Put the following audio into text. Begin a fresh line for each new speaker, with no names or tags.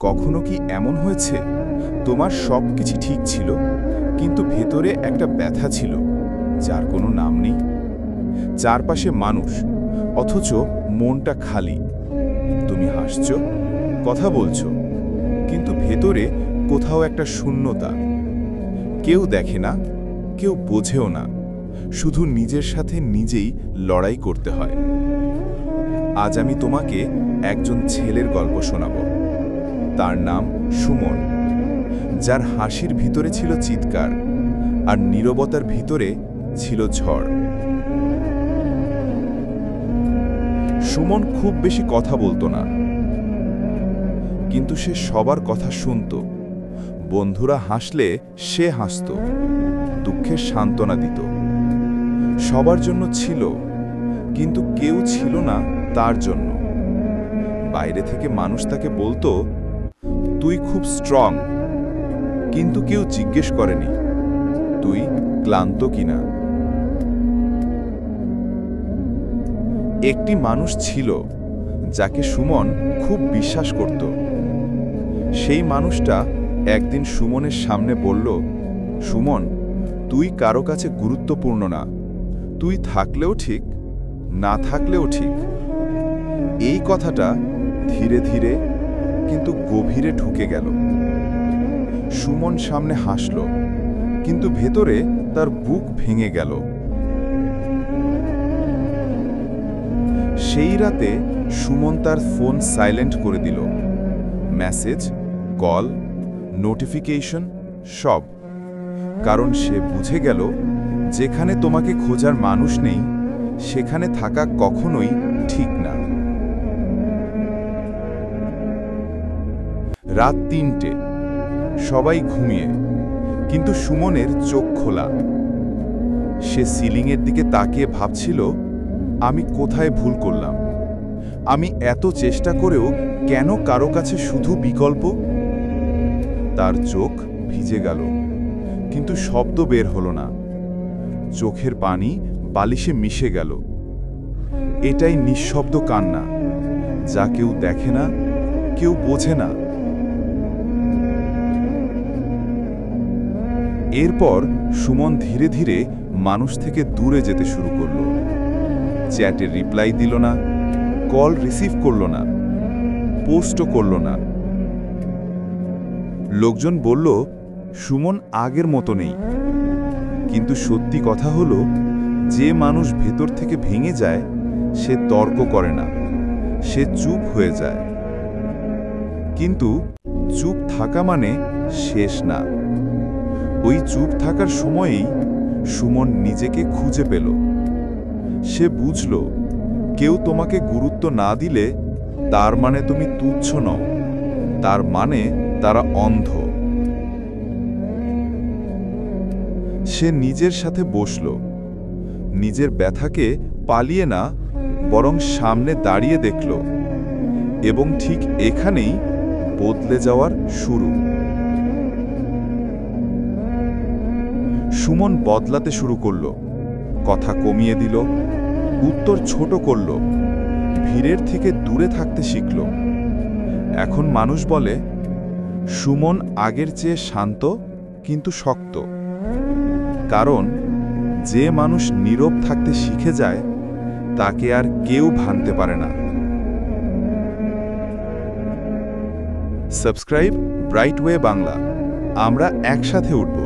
কখনো কি এমন হয়েছে তোমার সবকিছু ঠিক ছিল কিন্তু ভেতরে একটা ব্যথা ছিল যার কোনো নাম নেই? চারপাশে মানুষ, অথচ মনটা খালি। তুমি হাসছো, কথা বলছো, কিন্তু ভেতরে কোথাও একটা শূন্যতা। কেউ দেখে না, কেউ বোঝেও না, শুধু নিজের সাথে নিজেই লড়াই করতে হয়। আজ আমি তোমাকে একজন ছেলের গল্প শোনাব। তার নাম সুমন, যার হাসির ভিতরে ছিল চিৎকার আর নীরবতার ভিতরে ছিল ঝড়। সুমন খুব বেশি কথা বলতো না, কিন্তু সে সবার কথা শুনত। বন্ধুরা হাসলে সে হাসত, দুঃখের সান্ত্বনা দিত। সবার জন্য ছিল, কিন্তু কেউ ছিল না তার জন্য। বাইরে থেকে মানুষ তাকে বলতো, তুই খুব স্ট্রং, কিন্তু কেউ জিজ্ঞেস করেনি তুই ক্লান্ত কিনা। একটি মানুষ ছিল যাকে সুমন খুব বিশ্বাস করত। সেই মানুষটা একদিন সুমনের সামনে বলল, সুমন, তুই কারো কাছে গুরুত্বপূর্ণ না। তুই থাকলেও ঠিক, না থাকলেও ঠিক। এই কথাটা ধীরে ধীরে কিন্তু গভীরে ঢুকে গেল। সুমন সামনে হাসল, কিন্তু ভেতরে তার বুক ভেঙে গেল। সেই রাতে সুমন তার ফোন সাইলেন্ট করে দিল। মেসেজ, কল, নোটিফিকেশন সব। কারণ সে বুঝে গেল, যেখানে তোমাকে খোঁজার মানুষ নেই সেখানে থাকা কখনোই ঠিক না। রাত ৩টে, সবাই ঘুমিয়ে, কিন্তু সুমনের চোখ খোলা। সে সিলিংয়ের দিকে তাকিয়ে ভাবছিল, আমি কোথায় ভুল করলাম? আমি এত চেষ্টা করেও কেন কারো কাছে শুধু বিকল্প? তার চোখ ভিজে গেল, কিন্তু শব্দ বের হলো না। চোখের পানি বালিশে মিশে গেল। এটাই নিঃশব্দ কান্না, যা কেউ দেখে না, কেউ বোঝে না। এরপর সুমন ধীরে ধীরে মানুষ থেকে দূরে যেতে শুরু করল। চ্যাটে রিপ্লাই দিল না, কল রিসিভ করল না, পোস্টও করল না। লোকজন বলল, সুমন আগের মতো নেই। কিন্তু সত্যি কথা হলো, যে মানুষ ভেতর থেকে ভেঙে যায় সে তর্ক করে না, সে চুপ হয়ে যায়। কিন্তু চুপ থাকা মানে শেষ না। ওই চুপ থাকার সময়েই সুমন নিজেকে খুঁজে পেল। সে বুঝল, কেউ তোমাকে গুরুত্ব না দিলে তার মানে তুমি তুচ্ছ নও, তার মানে তারা অন্ধ। সে নিজের সাথে বসল, নিজের ব্যথাকে পালিয়ে না বরং সামনে দাঁড়িয়ে দেখল, এবং ঠিক এখানেই বদলে যাওয়ার শুরু। সুমন বদলাতে শুরু করল, কথা কমিয়ে দিল, উত্তর ছোট করল, ভিড়ের থেকে দূরে থাকতে শিখল। এখন মানুষ বলে, সুমন আগের চেয়ে শান্ত কিন্তু শক্ত। কারণ যে মানুষ নীরব থাকতে শিখে যায় তাকে আর কেউ ভাঙতে পারে না। সাবস্ক্রাইব ব্রাইটওয়ে বাংলা। আমরা একসাথে উঠব।